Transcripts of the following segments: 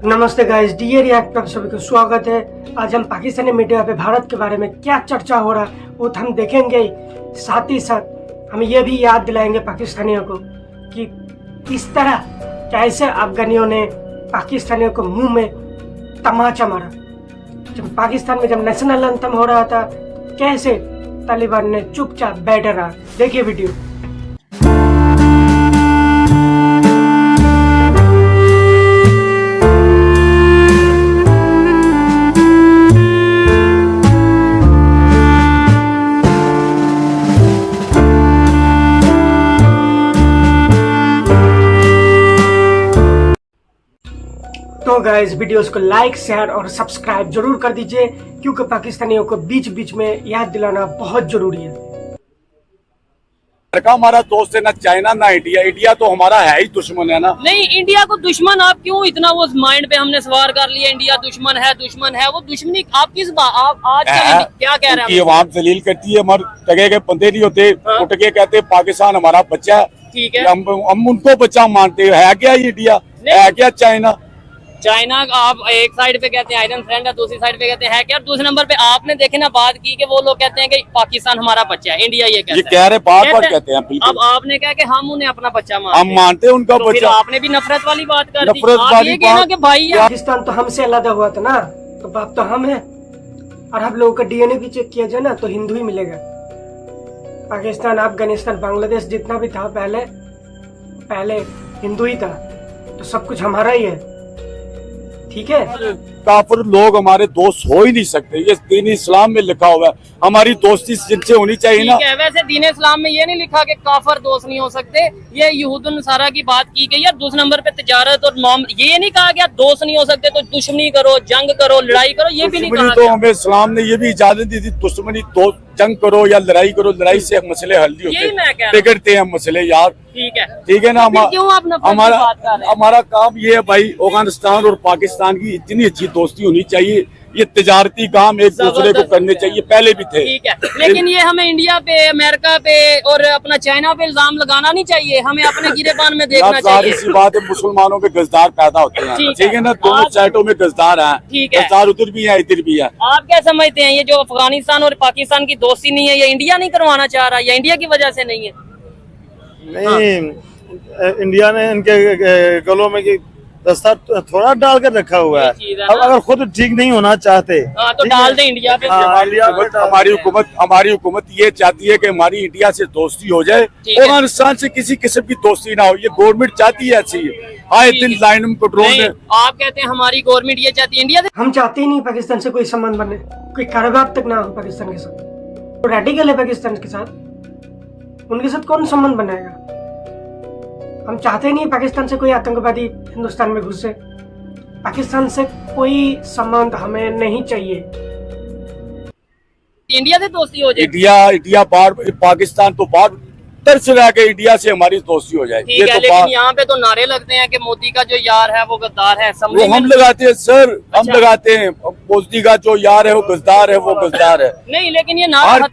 नमस्ते guys, DA react पर सभी को स्वागत है। आज हम पाकिस्तानी मीडिया पे भारत के बारे में क्या चर्चा हो रहा है वो तो हम देखेंगे। साथ ही साथ हम ये भी याद दिलाएंगे पाकिस्तानियों को कि किस तरह कैसे अफगानियों ने पाकिस्तानियों को मुंह में तमाचा मारा। जब पाकिस्तान में जब नेशनल एंथम हो रहा था कैसे तालिबान ने चुपचाप बैठा रहा। देखिए वीडियो। तो गाइस वीडियोस को लाइक शेयर और सब्सक्राइब जरूर कर दीजिए क्योंकि पाकिस्तानियों को बीच बीच में याद दिलाना बहुत जरूरी है। हमारा दोस्त है ना चाइना ना इंडिया। इंडिया तो हमारा है ही दुश्मन है ना। नहीं, इंडिया को दुश्मन आप क्यों इतना वो माइंड पे हमने सवार कर लिया। इंडिया दुश्मन है वो दुश्मनी आप किस बात आप आज क्या कह रहे हैं? वहाँ दलील करती है हमारे टगे के बंदे नहीं होते। उठ के कहते पाकिस्तान हमारा बच्चा है। ठीक है, हम उनको बच्चा मानते है क्या इंडिया है क्या चाइना आप एक साइड पे कहते हैं आयरन फ्रेंड है, दूसरी साइड पे कहते हैं क्या। दूसरे नंबर पे आपने देखे ना बात की कि वो लोग कहते हैं कि पाकिस्तान हमारा बच्चा है, इंडिया ये कह रहे बार बार कहते हैं। अब आपने कहा कि हम उन्हें अपना बच्चा हम मानते हैं उनका बच्चा। आपने भी नफरत वाली बात कर दी। नफरत वाली बात कि भाई पाकिस्तान तो हमसे अलग हुआ था ना, तो बाप तो हम है। और आप लोगों का डीएनए भी चेक किया जाए ना तो हिंदू ही मिलेगा। पाकिस्तान अफगानिस्तान बांग्लादेश जितना भी था पहले हिंदू ही था, तो सब कुछ हमारा ही है। ठीक है, काफिर लोग हमारे दोस्त हो ही नहीं सकते। ये दीन इस्लाम में लिखा हुआ है। हमारी दोस्ती जिनसे होनी चाहिए ना। वैसे दीन इस्लाम में ये नहीं लिखा कि काफिर दोस्त नहीं हो सकते। ये यहूदन नसारा की बात की गई है। दूसरे नंबर पे तिजारत और ये नहीं कहा गया दोस्त नहीं हो सकते तो दुश्मनी करो, जंग करो, लड़ाई करो, ये भी नहीं कहा। तो हमें इस्लाम ने ये भी इजाजत दी थी दुश्मनी दोस्त जंग करो या लड़ाई करो। लड़ाई से मसले हल नहीं होते, बिगड़ते हैं मसले यार। ठीक है ना। हमारा काम ये है भाई, अफगानिस्तान और पाकिस्तान की इतनी अच्छी दोस्ती होनी चाहिए। ये तिजारती काम एक दूसरे को करने चाहिए, पहले भी थे। ठीक है, लेकिन ये हमें इंडिया पे, अमेरिका पे और अपना चाइना पे इल्जाम लगाना नहीं चाहिए। हमें अपने गिरेबान में देखना चाहिए। सी बात है, मुसलमानों में गजदार पैदा होते हैं। ठीक है ना, दोनों साइडों में गजदार हैं। गजदार उधर भी है इधर भी है। आप क्या समझते हैं ये जो अफगानिस्तान और पाकिस्तान की दोस्ती नहीं है, ये इंडिया नहीं करवाना चाह रहा या इंडिया की वजह से नहीं है? नहीं, इंडिया ने इनके गलों में दस्ता थोड़ा डाल कर रखा हुआ है। अब अगर खुद ठीक नहीं होना चाहते तो डाल दे इंडिया पे। हमारी हुकूमत ये चाहती है कि हमारी इंडिया से दोस्ती हो जाए, अफगानिस्तान से किसी किस्म की दोस्ती ना हो। ये गवर्नमेंट चाहती है ऐसी आए दिन लाइन में कंट्रोल में। आप कहते हैं हमारी गवर्नमेंट ये चाहती है इंडिया से। हम चाहते ही नहीं पाकिस्तान से कोई संबंध बने, कोई कारोबार तक ना हो पाकिस्तान के साथ। तो रेडिकल है पाकिस्तान के साथ, उनके साथ कौन संबंध बनाएगा। हम चाहते नहीं पाकिस्तान से कोई आतंकवादी हिंदुस्तान में घुसे। पाकिस्तान से कोई संबंध हमें नहीं चाहिए। इंडिया से दोस्ती हो जाए। इंडिया बार पाकिस्तान तो बार तरस रहा के इंडिया से हमारी दोस्ती हो जाए। ठीक है, लेकिन यहाँ पे तो नारे लगते हैं कि मोदी का जो यार है वो गद्दार है। वो हम लगाते हैं सर, हम लगाते हैं। मोदी का जो यार है वो गद्दार है, वो गद्दार है। नहीं, लेकिन ये हर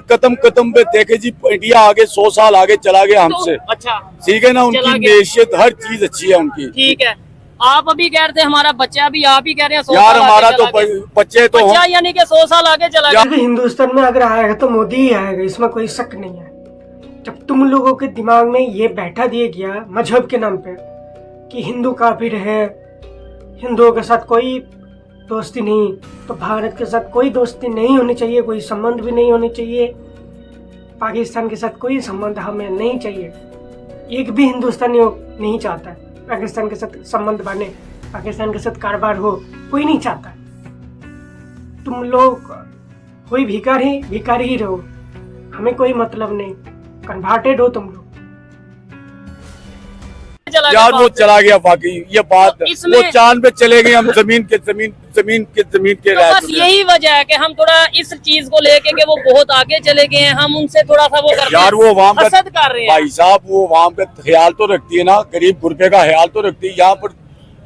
कदम कदम पे देखे जी इंडिया आगे 100 साल आगे चला गया हमसे। अच्छा, ठीक है ना, उनकी मैशियत हर चीज अच्छी है उनकी। ठीक है, आप अभी कह रहे थे हमारा बच्चा, अभी आप ही कह रहे हैं 100 यार हमारा तो बच्चे तो यानी कि 100 साल आगे चला गया। हिंदुस्तान में अगर आएगा तो मोदी ही आएगा, इसमें कोई शक नहीं है। जब तुम लोगों के दिमाग में ये बैठा दिया गया मजहब के नाम पे कि हिंदू काफिर है, हिंदुओं के साथ कोई दोस्ती नहीं, तो भारत के साथ कोई दोस्ती नहीं होनी चाहिए, कोई संबंध भी नहीं होनी चाहिए। पाकिस्तान के साथ कोई संबंध हमें नहीं चाहिए। एक भी हिंदुस्तानी नहीं चाहता पाकिस्तान के साथ संबंध बने, पाकिस्तान के साथ कारोबार हो, कोई नहीं चाहता। तुम लोग कोई भिखारी ही रहो, हमें कोई मतलब नहीं। कन्वर्टेड हो तुम लोग। यार वो चला गया, बाकी ये बात वो चांद पे चले गए, हम जमीन के बस यही वजह है कि हम थोड़ा इस चीज को लेके कि वो बहुत आगे चले गए हैं, हम उनसे थोड़ा सा वो कर यार वो वहाँ कर रहे हैं। भाई साहब वो वहाँ पे ख्याल तो रखती है ना, गरीब गुरबे का ख्याल तो रखती है। यहाँ पर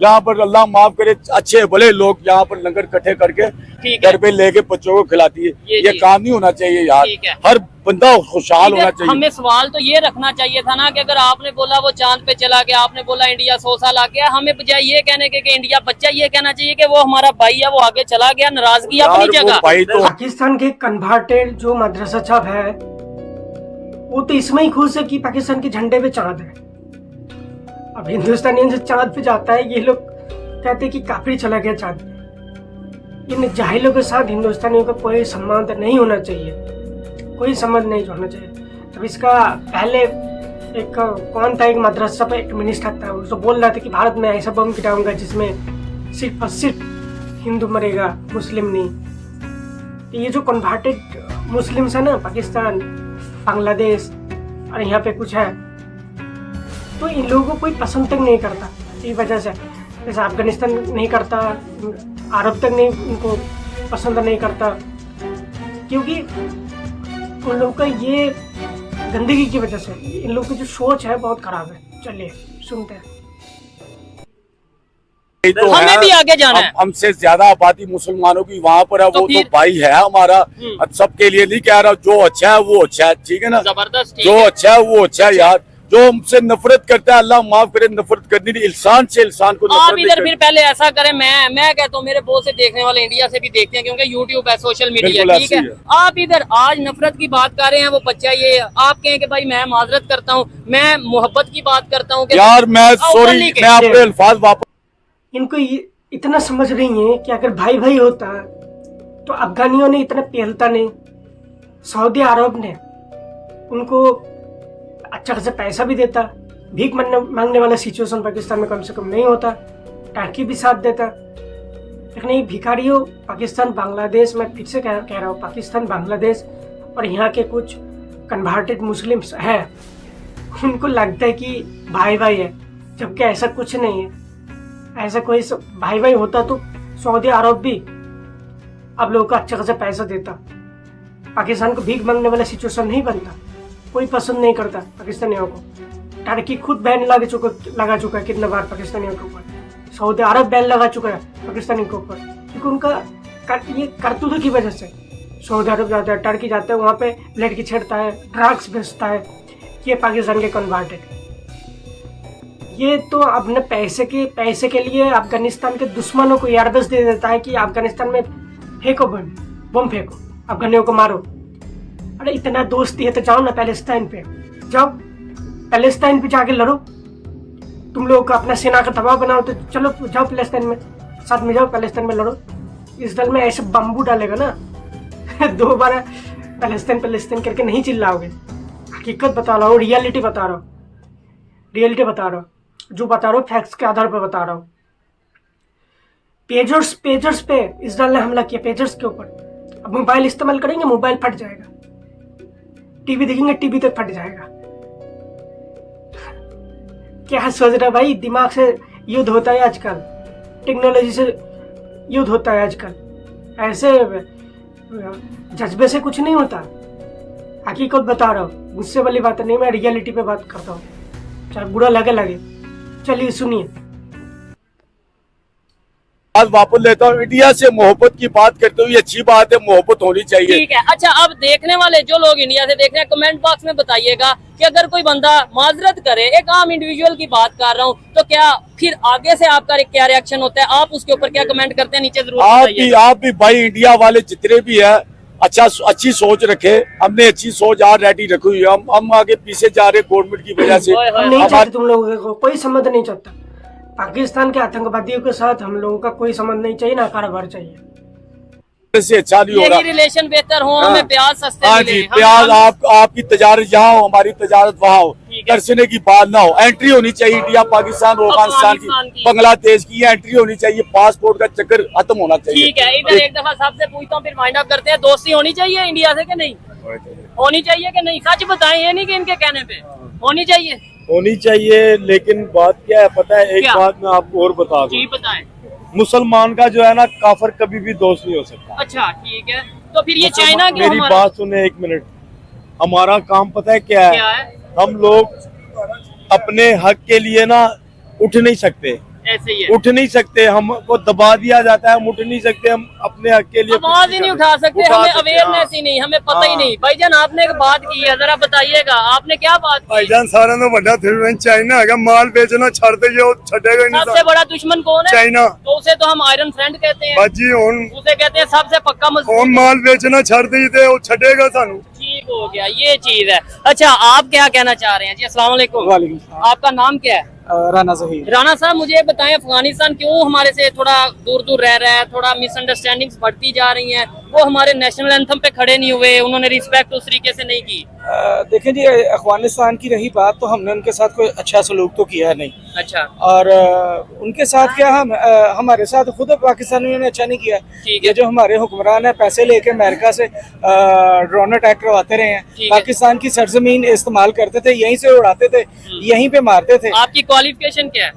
यहाँ पर अल्लाह माफ करे अच्छे भले लोग यहाँ पर लंगर इकट्ठे करके घर पे लेके बच्चों को खिलाती है। ये काम नहीं होना चाहिए यार, हर बंदा खुशहाल होना चाहिए। हमें सवाल तो ये रखना चाहिए था ना कि अगर आपने बोला वो चांद पे चला गया, आपने बोला इंडिया 100 साल आ गया, हमें बजाय ये कहने के कि इंडिया बच्चा, ये कहना चाहिए कि वो हमारा भाई है, वो आगे चला गया, नाराजगी अपनी जगह। पाकिस्तान के कन्वर्टेड जो मदरसा छाप है वो तो इसमें ही खुश है कि पाकिस्तान के झंडे पे चांद है। अब हिंदुस्तानियों से चांद पे जाता है, ये लोग कहते हैं कि काफिर चला गया चांद पे। इन जाहिलों के साथ हिंदुस्तानियों का कोई संबंध नहीं होना चाहिए, कोई संबंध नहीं होना चाहिए। तब इसका पहले एक कौन था, एक मदरसा पे एक मिनिस्टर था, उसको बोल रहा था कि भारत में ऐसा बम गिराऊंगा जिसमें सिर्फ और सिर्फ हिंदू मरेगा, मुस्लिम नहीं। तो ये जो कन्वर्टेड मुस्लिम्स है ना, पाकिस्तान, बांग्लादेश और यहाँ पे कुछ है, तो इन लोगों को कोई पसंद तक नहीं करता। इस वजह से जैसे अफगानिस्तान नहीं करता, अरब तक नहीं, उनको पसंद नहीं करता, क्योंकि उन लोगों का ये गंदगी की वजह से इन लोगों की जो सोच है बहुत खराब है। चलिए सुनते हैं। तो हमें भी आगे जाना है। हमसे ज्यादा आबादी मुसलमानों की वहाँ पर है, वो तो भाई है हमारा। सबके लिए नहीं कह रहा, जो अच्छा है वो अच्छा है, ठीक है ना, जबरदस्त, जो अच्छा है वो अच्छा है यार। जो हमसे नफरत करता है अल्लाह माफ करे, नफरत करनी नहीं, इंसान से इंसान को आप इधर फिर पहले ऐसा करें, मैं कहता हूँ मेरे बहुत से देखने वाले इंडिया से भी देखते हैं, क्योंकि यूट्यूब है, सोशल मीडिया, ठीक है। आप इधर आज नफरत की बात कर रहे हैं, वो बच्चा ये आप कहें कि भाई मैं माजरत करता हूँ, मैं मोहब्बत की बात करता हूँ यार, मैं सॉरी, मैं अपने अल्फाज वापस। इनको इतना समझ नहीं है कि अगर भाई भाई होता तो अफगानियों ने इतना पेलता नहीं, सऊदी अरब ने उनको अच्छा खासा पैसा भी देता, भीख मांगने वाला सिचुएशन पाकिस्तान में कम से कम नहीं होता, टर्की भी साथ देता। लेकिन ये भिखारियों पाकिस्तान बांग्लादेश, मैं फिर से कह रहा हूँ, पाकिस्तान बांग्लादेश और यहाँ के कुछ कन्वर्टेड मुस्लिम्स है, उनको लगता है कि भाई भाई है, जबकि ऐसा कुछ नहीं है। ऐसा कोई भाई भाई होता तो सऊदी अरब भी अब लोगों को अच्छा खासा पैसा देता, पाकिस्तान को भीख मांगने वाला सिचुएशन नहीं बनता। कोई पसंद नहीं करता पाकिस्तानियों को। टर्की खुद बैन लगा चुका है कितना बार पाकिस्तानियों के ऊपर, सऊदी अरब बैन लगा चुका है पाकिस्तानी के ऊपर, क्योंकि उनका ये करतूतों की वजह से। सऊदी अरब जाता है, टर्की जाता है, वहाँ पे लड़की छेड़ता है, ड्रग्स बेचता है, ये पाकिस्तान के कन्वर्टेड। ये तो अपने पैसे के लिए अफगानिस्तान के दुश्मनों को एयरबेस दे देता है कि अफगानिस्तान में फेंको बम फेंको, अफगानियों को मारो। अरे इतना दोस्ती है तो जाओ ना पैलेस्टाइन पे, जाओ पैलेस्टाइन पे जाके लड़ो। तुम लोग का अपना सेना का दबाव बनाओ तो चलो जाओ पैलेस्टाइन में, साथ में जाओ पैलेस्टाइन में लड़ो। इस दल में ऐसे बम्बू डालेगा ना दो बार पैलेस्टाइन करके नहीं चिल्लाओगे। हकीकत बता रहा हूँ, रियलिटी बता रहा हूँ, जो बता रहा हूँ फैक्ट्स के आधार पर बता रहा हूँ। पेजर्स पे इसराइल ने हमला किया, पेजर्स के ऊपर। अब मोबाइल इस्तेमाल करेंगे, मोबाइल फट जाएगा, टीवी देखेंगे, टीवी तक फट जाएगा। क्या सोच रहा भाई, दिमाग से युद्ध होता है आजकल, टेक्नोलॉजी से युद्ध होता है आजकल, ऐसे जज्बे से कुछ नहीं होता। हकीकत बता रहा हूँ, गुस्से वाली बात नहीं, मैं रियलिटी पे बात करता हूँ, चाहे बुरा लगे। चलिए सुनिए। आज वापस लेता हूँ, इंडिया से मोहब्बत की बात करते हुए अच्छी बात है, मोहब्बत होनी चाहिए, ठीक है। अच्छा, अब देखने वाले जो लोग इंडिया से देख रहे हैं, कमेंट बॉक्स में बताइएगा कि अगर कोई बंदा माजरत करे, एक आम इंडिविजुअल की बात कर रहा हूँ, तो क्या फिर आगे से आपका क्या रिएक्शन होता है, आप उसके ऊपर क्या कमेंट करते हैं, नीचे जरूर बताइए। आप भी भाई, इंडिया वाले जितने भी है अच्छी सोच रखे, हमने अच्छी सोच आज रेडी रखी हुई है। हम आगे पीछे जा रहे गवर्नमेंट की वजह से। नहीं चाहते तुम लोगों को कोई संबंध नहीं चाहता पाकिस्तान के आतंकवादियों के साथ, हम लोगों का कोई संबंध नहीं चाहिए, ना कारोबार चाहिए। से अच्छा नहीं हो रहा, रिलेशन बेहतर हो, हमें प्याज सस्ते मिले। जी, प्याज आपकी तजारत जहाँ हो, हमारी तजारत वहाँ हो, दर्शने की बात ना हो। एंट्री होनी चाहिए इंडिया, पाकिस्तान, अफगानिस्तान की, बांग्लादेश की एंट्री होनी चाहिए, पासपोर्ट का चक्कर खत्म होना चाहिए। ठीक है, इधर एक दफा साहब से पूछता हूँ, फिर माइंड अप करते हैं। दोस्ती होनी चाहिए इंडिया से कि नहीं होनी चाहिए कि नहीं? सच बताएं, ये नहीं कि इनके कहने पे होनी चाहिए। लेकिन बात क्या है पता है, एक बात मैं आपको और बता दूं, बताएं। मुसलमान का जो है ना, काफिर कभी भी दोस्त नहीं हो सकता। अच्छा, ठीक है। तो फिर ये चाइना की, मेरी बात सुने एक मिनट, हमारा काम पता है क्या है? हम लोग अपने हक के लिए ना उठ नहीं सकते, ऐसे ही है। उठ नहीं सकते, हम वो दबा दिया जाता है, हम उठ नहीं सकते, हम अपने हक के लिए आवाज ही नहीं उठा सकते, हमें अवेयरनेस ही नहीं, हमें पता ही नहीं। भाईजान आपने एक बात की है, जरा बताइएगा आपने क्या बात की? भाईजान सारा तो बड़ा थ्रेट चाइना है, माल बेचना छड़ दे, छड़ेगा नहीं। सबसे बड़ा दुश्मन कौन है? चाइना। तो उसे तो हम आयरन फ्रेंड कहते हैं, बाजी उसे कहते हैं सबसे पक्का मजबूत। माल बेचना छड़ दी थे, वो छड़ेगा सानू। ठीक हो गया, ये चीज है। अच्छा, आप क्या कहना चाह रहे हैं जी? अस्सलाम वालेकुम। वालेकुम। आपका नाम क्या है? राना ज़हीर। राणा साहब, मुझे बताएं अफगानिस्तान क्यों हमारे से थोड़ा दूर दूर रह रहा है, थोड़ा मिसअंडरस्टैंडिंग्स बढ़ती जा रही हैं। वो हमारे नेशनल एंथम पे खड़े नहीं हुए, उन्होंने रिस्पेक्ट उस तरीके से नहीं की। देखें जी, अफगानिस्तान की रही बात तो हमने उनके साथ कोई अच्छा सलूक तो किया नहीं। अच्छा। और उनके साथ क्या, हमारे साथ खुद पाकिस्तानियों ने अच्छा नहीं किया। ये जो हमारे हुक्मरान है पैसे लेके अमेरिका से ड्रोन अटैक करवाते रहे हैं, पाकिस्तान की सरजमीन इस्तेमाल करते थे, यहीं से उड़ाते थे, यहीं पे मारते थे। आपकी क्वालिफिकेशन क्या है?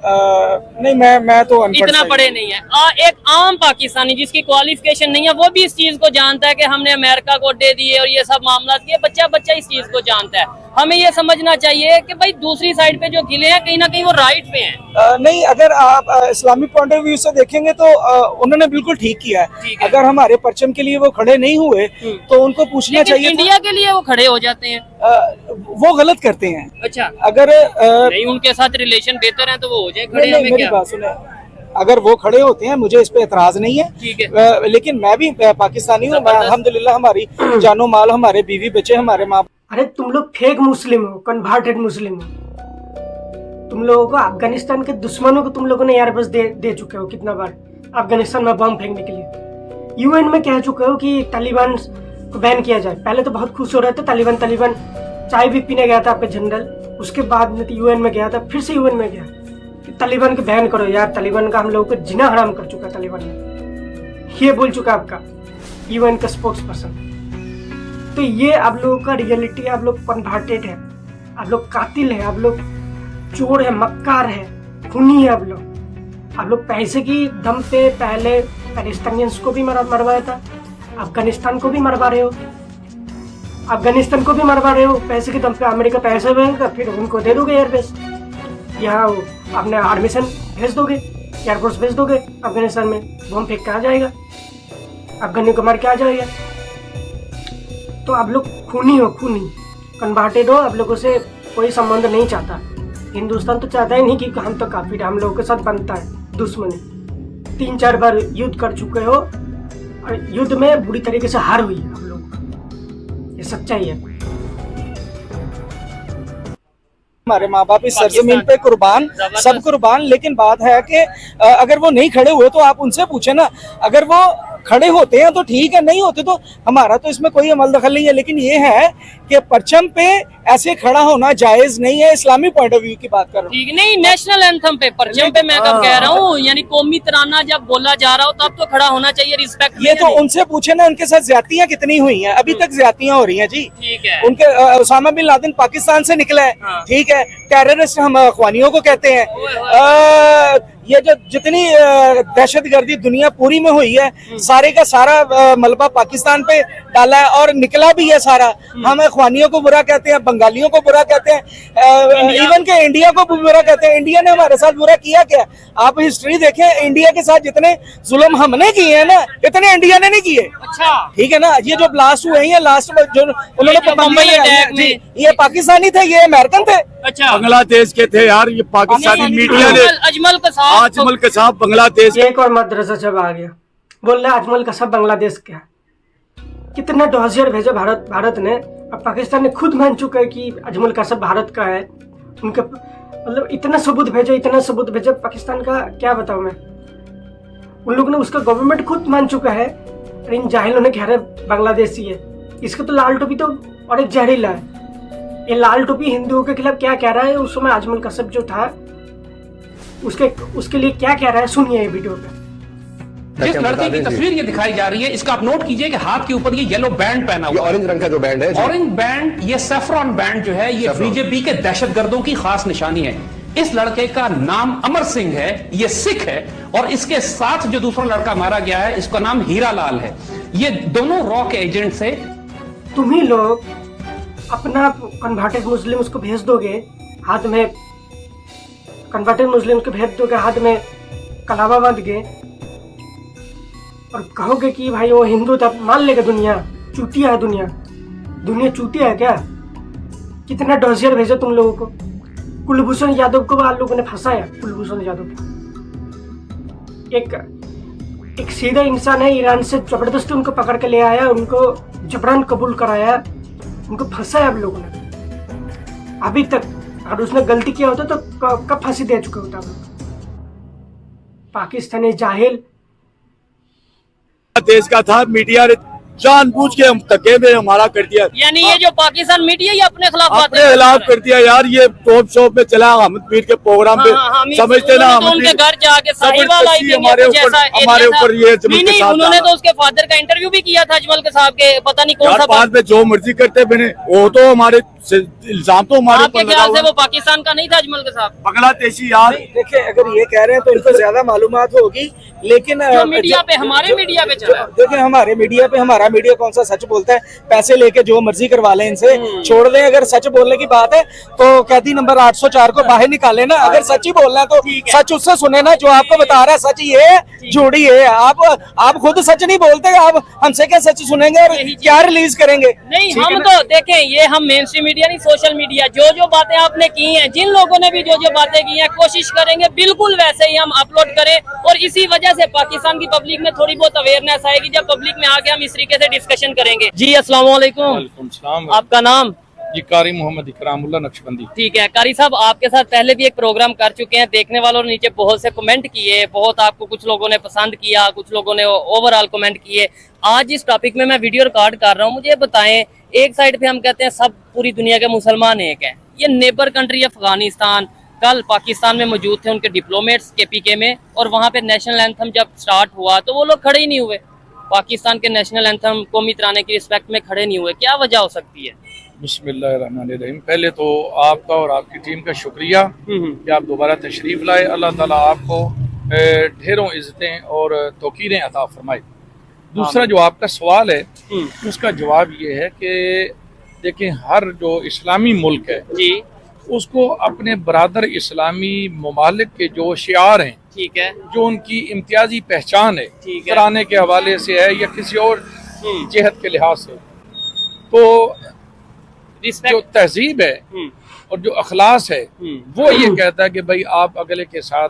नहीं, मैं तो इतना पढ़े नहीं है। एक आम पाकिस्तानी जिसकी क्वालिफिकेशन नहीं है वो भी इस चीज को जानता है कि हमने अमेरिका को अड्डे दिए और ये सब मामला किए। बच्चा इस चीज को जानता है। हमें ये समझना चाहिए कि भाई दूसरी साइड पे जो गिले हैं कहीं ना कहीं वो राइट पे हैं। नहीं, अगर आप इस्लामी पॉइंट ऑफ व्यू से देखेंगे तो उन्होंने बिल्कुल ठीक किया है। अगर हमारे परचम के लिए वो खड़े नहीं हुए तो उनको पूछना चाहिए। इंडिया के लिए वो खड़े हो जाते हैं, वो गलत करते हैं। अच्छा, अगर नहीं उनके साथ रिलेशन बेहतर है तो वो हो जाए खड़े। नहीं, मेरी बात सुने, अगर वो खड़े होते हैं मुझे इस पे एतराज नहीं है, ठीक है। लेकिन मैं भी पाकिस्तानी हूँ, अल्हम्दुलिल्लाह हमारी जानो माल, हमारे बीवी बच्चे, हमारे माँ। अरे तुम लोग फेक मुस्लिम हो, कन्वर्टेड मुस्लिम हो। तुम लोगों को अफगानिस्तान के दुश्मनों को तुम लोगों ने यार बस दे चुके हो कितना बार अफगानिस्तान में बम फेंकने के लिए। यूएन में कह चुके हो कि तालिबान को बैन किया जाए। पहले तो बहुत खुश हो रहे थे तालिबान चाय भी पीने गया था आपका जनरल, उसके बाद में यूएन में गया था, फिर से यूएन में गया कि तालिबान को बैन करो यार, तालिबान का हम लोगों को जीना हराम कर चुका तालिबान ने, ये बोल चुका आपका यूएन का स्पोक्स पर्सन। तो ये आप लोगों का रियलिटी है, आप लोग कन्वर्टेड है, आप लोग कातिल है, आप लोग चोर है, मक्कार है, खूनी है। आप लोग पैसे की दम पे पहले पैलेस्टाइनियंस को भी मरवाया था, अफगानिस्तान को भी मरवा रहे हो, अफगानिस्तान को भी मरवा रहे हो पैसे के दम पे। अमेरिका पैसे भेजेगा, फिर उनको दे दोगे एयरबेस, यहाँ अपने आर्मीशन भेज दोगे, एयरफोर्स भेज दोगे अफगानिस्तान में, बम फेंक के आ जाएगा, अफगानी को मार के आ जाएगा। तो आप लोग खूनी हो, खूनी कन्वर्टेड हो, आप लोगों से कोई संबंध नहीं चाहता। हिंदुस्तान तो चाहता ही नहीं कि हम तो काफिर, हम लोगों के साथ बनता है दुश्मनी। 3-4 बार युद्ध कर चुके हो और युद्ध में बुरी तरीके से हार हुई है हम लोग, ये सच्चाई है। हमारे माँ बाप इस सरजमीन पे कुर्बान, सब कुर्बान। लेकिन बात है कि अगर वो नहीं खड़े हुए तो आप उनसे पूछे ना, अगर वो खड़े होते हैं तो ठीक है, नहीं होते तो हमारा तो इसमें कोई अमल दखल नहीं है। लेकिन ये है कि परचम पे ऐसे खड़ा होना जायज नहीं है, इस्लामी पॉइंट ऑफ व्यू की बात कर रहा हूँ। ठीक नहीं, नेशनल एंथम पे, परचम पे मैं कब कह रहा हूँ, यानी कौमी तराना जब बोला जा रहा हो तब तो खड़ा होना चाहिए, रिस्पेक्ट। ये तो उनसे पूछे ना, उनके साथ ज्यादतियां कितनी हुई हैं, अभी तक ज्यादतियां हो रही हैं जी। ठीक है। उनके उसामा बिन लादेन पाकिस्तान से निकला है, ठीक है, टेररिस्ट हम अखवानियों को कहते हैं। ये जो जितनी दहशतगर्दी दुनिया पूरी में हुई है, सारे का सारा मलबा पाकिस्तान पे डाला है और निकला भी है सारा। हम अखवानियों को बुरा कहते हैं, बंगालियों को बुरा कहते हैं, इवन के इंडिया को बुरा कहते हैं। इंडिया ने हमारे साथ बुरा किया क्या? आप हिस्ट्री देखें, इंडिया के साथ जितने जुल्म हमने किए हैं ना, इतने इंडिया ने नहीं किए। अच्छा, ठीक है ना। ये जो ब्लास्ट हुए हैं, लास्ट में जो उन्होंने, ये पाकिस्तानी थे, ये अमेरिकन थे। अच्छा, बांग्लादेश के थे यार, ये पाकिस्तानी मीडिया ने। अजमल कसाब बांग्लादेश। एक और मदरसा जब आ गया, बोल रहा अजमल कसाब बांग्लादेश का। कितना डॉजर भेजा भारत ने, अब पाकिस्तान ने खुद मान चुका है कि अजमल कसाब भारत का है। उनके मतलब इतना सबूत भेजा पाकिस्तान का, क्या बताऊं मैं। उन लोगों ने, उसका गवर्नमेंट खुद मान चुका है, और इन जाहिलों ने कह रहे बांग्लादेशी है। इसका तो लाल टोपी तो और एक जहरीला है। ये लाल टोपी हिंदुओं के खिलाफ क्या कह रहा है, उस समय अजमल कसाब जो था उसके लिए क्या कह रहा है, सुनिए ये वीडियो पे। जिस लड़के की तस्वीर ये दिखाई जा रही है, इसका आप नोट कीजिए कि हाथ के ऊपर ये येलो बैंड पहना हुआ है, ऑरेंज रंग का जो बैंड है, ऑरेंज बैंड, ये सैफरॉन बैंड जो है, ये बीजेपी के दहशतगर्दों की खास निशानी है। इस लड़के का नाम अमर सिंह है, ये सिख है, और इसके साथ जो दूसरा लड़का मारा गया है, इसका नाम हीरा लाल है। ये दोनों रॉ के एजेंट्स है। तुम ही लोग अपना कन्वर्टेड मुस्लिम उसको भेज दोगे हाथ में, कन्वर्टेड मुस्लिम को भेज दोगे हाथ में कलावा बांध गए और कहोगे कि भाई वो हिंदू था, मान लेगा दुनिया। चूतिया है दुनिया, दुनिया चूतिया है क्या? कितना डोजियर भेजा तुम लोगों को। कुलभूषण यादव को आप लोगों ने फंसाया। कुलभूषण यादव एक सीधा इंसान है, ईरान से जबरदस्ती उनको पकड़ के ले आया, उनको जबरन कबूल कराया, उनको फंसाया आप लोगों ने अभी तक। अगर उसने गलती किया होता तो कब फांसी दे चुके होता। पाकिस्तानी जाहिल देश का था, मीडिया ने जानबूझ के हम धक्के में हमारा कर दिया। यानी ये जो पाकिस्तान मीडिया ये अपने खिलाफ अपने खिलाफ कर दिया यार। ये टॉप शॉप में चला अहमद मीर के प्रोग्राम पे, समझते ना तो उनके घर जाके साहिवाल आई थी हमारे ऊपर ये नहीं, उन्होंने तो उसके फादर का इंटरव्यू भी किया था अजमल के साहब के, पता नहीं कौन सा बाद में जो मर्जी करते बने, वो तो हमारे इल्जाम तो हमारे आपके ख्याल से वो पाकिस्तान का नहीं था अजमल के साहब? बांग्लादेशी यार। देखिए अगर ये कह रहे हैं तो इनको ज्यादा मालूमात होगी, लेकिन मीडिया पे हमारे मीडिया पे चला। देखिए हमारे मीडिया पे, हमारा मीडिया कौन सा सच बोलता है? पैसे लेके जो मर्जी करवा लें इनसे, छोड़ दें। अगर सच बोलने की बात है तो कैदी नंबर 804 को बाहर निकाले ना। अगर सच ही बोलना है तो सच उससे सुने ना जो आपको बता रहा है सच ये है, झूठी है। आप खुद सच नहीं बोलते, आप हमसे क्या सच सुनेंगे और क्या रिलीज करेंगे? नहीं, हम तो देखें, ये हम मेन स्ट्रीम मीडिया नहीं, सोशल मीडिया, जो बातें आपने की हैं, जिन लोगों ने भी जो बातें की हैं, कोशिश करेंगे बिल्कुल वैसे ही हम अपलोड करें। और इसी वजह से पाकिस्तान की पब्लिक में थोड़ी बहुत अवेयरनेस आएगी जब पब्लिक में आके हम इस तरीके से डिस्कशन करेंगे। जी अस्सलाम वालेकुम, आपका नाम? जी कारी मोहम्मद इकरामुल्लाह नक्शबंदी। ठीक है कारी साहब, आपके साथ पहले भी एक प्रोग्राम कर चुके हैं। देखने वालों ने नीचे बहुत से कमेंट किए, बहुत आपको कुछ लोगों ने पसंद किया, कुछ लोगों ने ओवरऑल कमेंट किए। आज इस टॉपिक में मैं वीडियो रिकॉर्ड कर रहा हूँ। मुझे बताएं, एक साइड पे हम कहते हैं सब पूरी दुनिया के मुसलमान एक है, ये नेबर कंट्री अफगानिस्तान, कल पाकिस्तान में मौजूद थे उनके डिप्लोमेट्स केपीके में, और वहाँ पे नेशनल एंथम जब स्टार्ट हुआ तो वो लोग खड़े ही नहीं हुए। पाकिस्तान के नेशनल एंथम कौमी तराने की रिस्पेक्ट में खड़े नहीं हुए। क्या वजह हो सकती है? बिस्मिल्लाहिर्रहमानिर्रहीम। पहले तो आपका और आपकी टीम का शुक्रिया कि आप दोबारा तशरीफ लाए। अल्लाह ताला आपको ढेरों इज्जतें और तौकीरें अता फरमाए। दूसरा जो आपका सवाल है उसका जवाब ये है कि देखें, हर जो इस्लामी मुल्क है जी, उसको अपने बरादर इस्लामी ममालिक के जो शियार हैं, ठीक है, जो उनकी इम्तियाजी पहचान है, कराने के हवाले से है या किसी और जहत के लिहाज से, तो जो तहजीब है और जो अखलास है वो ये कहता है कि भाई आप अगले के साथ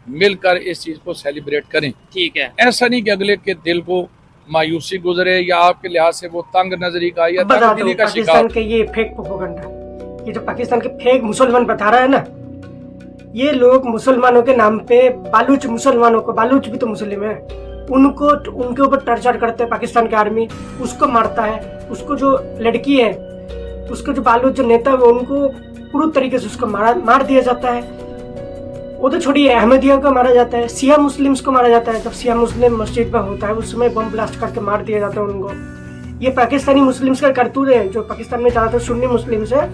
मिलकर इस चीज को सेलिब्रेट करें। ठीक है, ऐसा नहीं कि अगले के दिल को मायूसी गुजरे या आपके लिहाज से वो तंग नजरी का या तंगदिली का शिकार। पाकिस्तान के ये फेक प्रोपेगेंडा, ये जो पाकिस्तान के फेक मुसलमान बता रहा है ना, ये लोग मुसलमानों के नाम पे बालूच मुसलमानों को, बालूच भी तो मुस्लिम है, उनको उनके ऊपर टॉर्चर करते हैं पाकिस्तान की आर्मी, उसको मारता है। उसको जो लड़की है, उसको जो बालूच जो नेता है उनको पूरी तरीके से उसको मार दिया जाता है। वो तो छोड़िए, अहमदिया को मारा जाता है, शिया मुस्लिम्स को मारा जाता है। जब शिया मुस्लिम मस्जिद में होता है उस समय बम ब्लास्ट करके मार दिया जाता है उनको। ये पाकिस्तानी मुस्लिम्स का करतूत है। जो पाकिस्तान में ज़्यादातर सुन्नी मुस्लिम्स है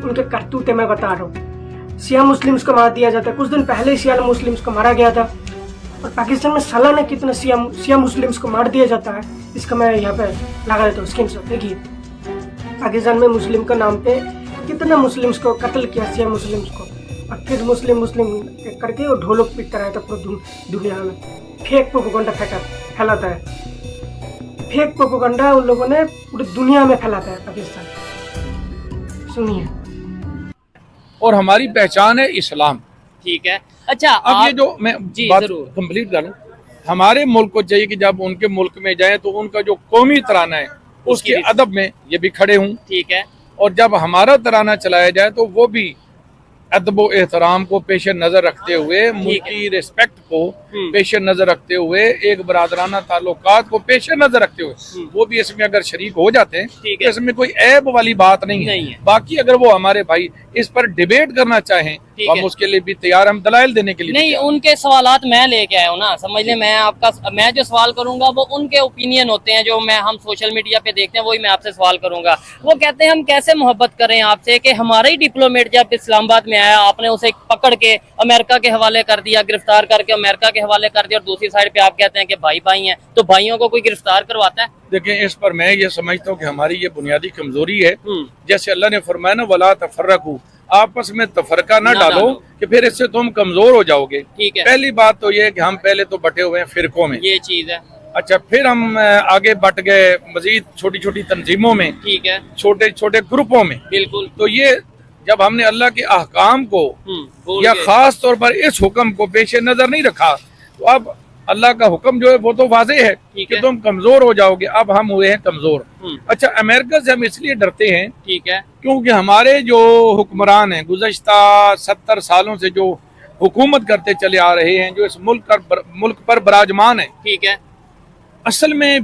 उनके करतूत है, मैं बता रहा हूँ। शिया मुस्लिम्स को मार दिया जाता है। कुछ दिन पहले शिया मुस्लिम्स को मारा गया था, और पाकिस्तान में सालाना कितना शिया मुस्लिम्स को मार दिया जाता है, इसका मैं यहाँ पे लगा देता हूँ स्क्रीनशॉट। देखिए पाकिस्तान में मुस्लिम के नाम पे कितना मुस्लिम्स को कत्ल किया, शिया मुस्लिम्स को, और फिर मुस्लिम करके वो ढोलक पीटता रहता पूरी दुनिया में। फेक प्रोपेगेंडा फैलाता है, फेक प्रोपेगेंडा उन लोगों ने पूरी दुनिया में फैलाता है पाकिस्तान। सुनिए, और हमारी पहचान है इस्लाम। ठीक है, अच्छा अब ये जो मैं बात कंप्लीट करूं, हमारे मुल्क को चाहिए कि जब उनके मुल्क में जाए तो उनका जो कौमी तराना है उसके अदब में ये भी खड़े हूँ। ठीक है, और जब हमारा तराना चलाया जाए तो वो भी अदब व एहतराम को पेश नजर रखते हुए, मुल्क की रिस्पेक्ट को पेश नजर रखते हुए, एक बरादराना ताल्लुकात को पेश नजर रखते हुए वो भी इसमें अगर शरीक हो जाते हैं तो इसमें कोई ऐब वाली बात नहीं है। बाकी अगर वो हमारे भाई इस पर डिबेट करना चाहें तो हम उसके लिए भी तैयार, हम दलाइल देने के लिए नहीं। उनके सवालात मैं लेके आया हूँ ना, समझ लें। मैं जो सवाल करूंगा वो उनके ओपिनियन होते हैं, जो हम सोशल मीडिया पे देखते हैं वही मैं आपसे सवाल करूंगा। वो कहते हैं हम कैसे मोहब्बत करें आपसे कि हमारा ही डिप्लोमेट जब इस्लामाबाद में आया आपने उसे पकड़ के अमेरिका के हवाले कर दिया, गिरफ्तार करके अमेरिका के हवाले कर दिया, और दूसरी साइड पे आप कहते हैं कि भाई भाई हैं, तो भाइयों को कोई गिरफ्तार करवाता है? देखें, इस पर मैं ये समझता हूँ कि हमारी ये बुनियादी कमजोरी है। जैसे अल्लाह ने फरमाया ना, वला तफर्रकू, आपस में तफरका ना डालो कि फिर इससे तुम कमजोर हो जाओगे। ठीक है। पहली बात तो ये है कि हम पहले तो बटे हुए हैं फिरकों में, ये चीज है। अच्छा, फिर हम आगे बट गए मजीद छोटी छोटी तंजीमों में, ठीक है, छोटे छोटे ग्रुपों में। बिल्कुल। तो ये जब हमने अल्लाह के अहकाम को भूल या गए। खास तौर पर इस हुक्म को पेश नजर नहीं रखा, तो अब अल्लाह का हुक्म जो है वो तो वाज़ेह है कि तुम कमजोर हो जाओगे। अब हम हुए हैं कमजोर। अच्छा, अमेरिका से हम इसलिए डरते हैं, ठीक है, क्योंकि हमारे जो हुक्मरान हैं गुज़श्ता 70 सालों से जो हुकूमत करते चले आ रहे हैं, जो इस मुल्क पर बराजमान है, ठीक है, असल में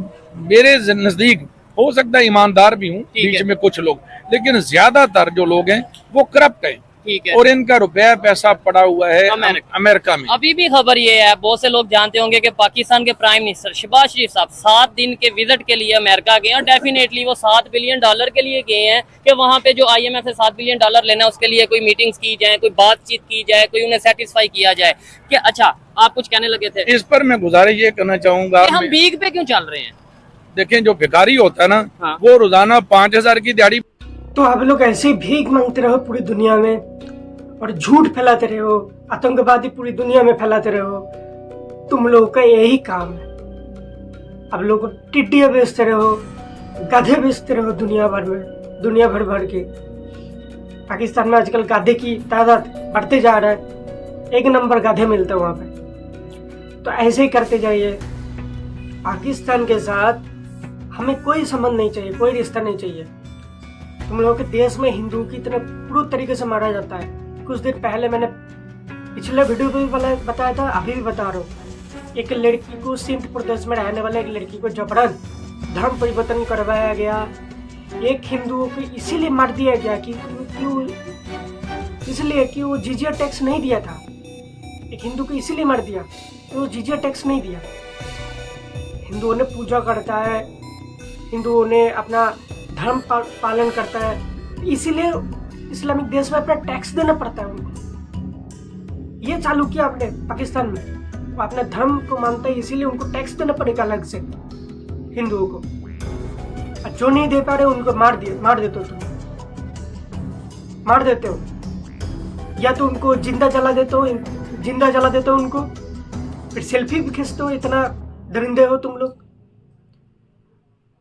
मेरे नजदीक हो सकता है ईमानदार भी हूँ बीच में कुछ लोग, लेकिन ज्यादातर जो लोग हैं वो करप्ट हैं। ठीक है। और इनका रुपया पैसा पड़ा हुआ है अमेरिका में। अभी भी खबर ये है, बहुत से लोग जानते होंगे कि पाकिस्तान के प्राइम मिनिस्टर शहबाज शरीफ साहब 7 दिन के विजिट के लिए अमेरिका गए और डेफिनेटली वो $7 बिलियन के लिए गए हैं कि वहाँ पे जो IMF से $7 बिलियन लेना है उसके लिए कोई मीटिंग्स की जाए, कोई बातचीत की जाए, कोई उन्हें सेटिस्फाई किया जाए। कि अच्छा, आप कुछ कहने लगे थे? इस पर मैं गुजारिश ये करना चाहूंगा, हम भीख पे क्यों चल रहे हैं? देखें, जो भिखारी होता है ना, वो रोजाना 5000 की दिहाड़ी। तो आप लोग ऐसे भीख मांगते रहो पूरी दुनिया में और झूठ फैलाते रहो, आतंकवादी पूरी दुनिया में फैलाते रहो। तुम लोगों का यही काम है। अब लोग टिड्डियां बेचते रहो, गधे बेचते रहो दुनिया भर में, दुनिया भर के। पाकिस्तान में आजकल गधे की तादाद बढ़ते जा रहा है, 1 नंबर गधे मिलते हैं वहां पे। तो ऐसे ही करते जाइए। पाकिस्तान के साथ हमें कोई संबंध नहीं चाहिए, कोई रिश्ता नहीं चाहिए। तुम लोगों के देश में हिंदू की इतने पूरी तरीके से मारा जाता है। कुछ दिन पहले मैंने पिछले वीडियो में भी बताया था, अभी भी बता रहा हूँ। एक लड़की को, सिंध प्रदेश में रहने वाले एक लड़की को जबरन धर्म परिवर्तन करवाया गया। एक हिंदुओं को इसीलिए मार दिया गया कि इसलिए कि वो जिजिया टैक्स नहीं दिया था। एक हिंदू को इसीलिए मार दिया कि वो जिजिया टैक्स नहीं दिया। हिंदुओं ने पूजा करता है, हिंदुओं ने अपना धर्म पालन करता है, इसीलिए इस्लामिक देश में अपना टैक्स देना पड़ता है उनको। ये चालू किया आपने पाकिस्तान में। वो अपने धर्म को मानता है, इसीलिए उनको टैक्स देना पड़ेगा अलग से हिंदुओं को। और जो नहीं दे पा रहे उनको मार देते हो तुम, मार देते हो। या तो उनको जिंदा जला देते हो उनको, फिर सेल्फी भी खींचते हो। इतना दरिंदे हो तुम लोग।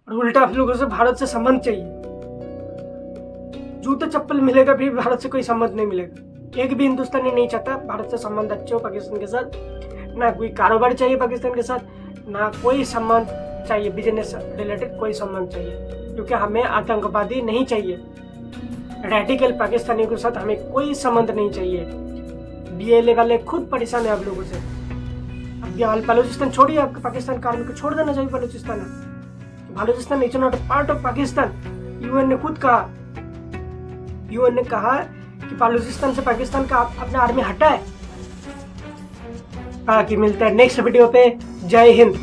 और उल्टा आप लोगों से भारत से संबंध चाहिए। जूते चप्पल मिलेगा फिर भारत से कोई संबंध नहीं मिलेगा। एक भी हिंदुस्तानी नहीं चाहता भारत से संबंध अच्छे हो पाकिस्तान के साथ। ना कोई कारोबार चाहिए पाकिस्तान के साथ, ना कोई संबंध चाहिए, बिजनेस रिलेटेड कोई संबंध चाहिए। क्योंकि हमें आतंकवादी नहीं चाहिए, रेडिकल पाकिस्तानियों के साथ हमें कोई संबंध नहीं चाहिए। BLA वाले खुद परेशान है आप लोगों से। अब बलूचिस्तान छोड़िए, आपके पाकिस्तान का आर्मी को छोड़ देना चाहिए Balochistan. Balochistan is not part of Pakistan. UN ने खुद कहा, UN ने कहा कि बलूचिस्तान से पाकिस्तान का अपना आर्मी हटाए। बाकी मिलता है नेक्स्ट वीडियो पे। जय हिंद।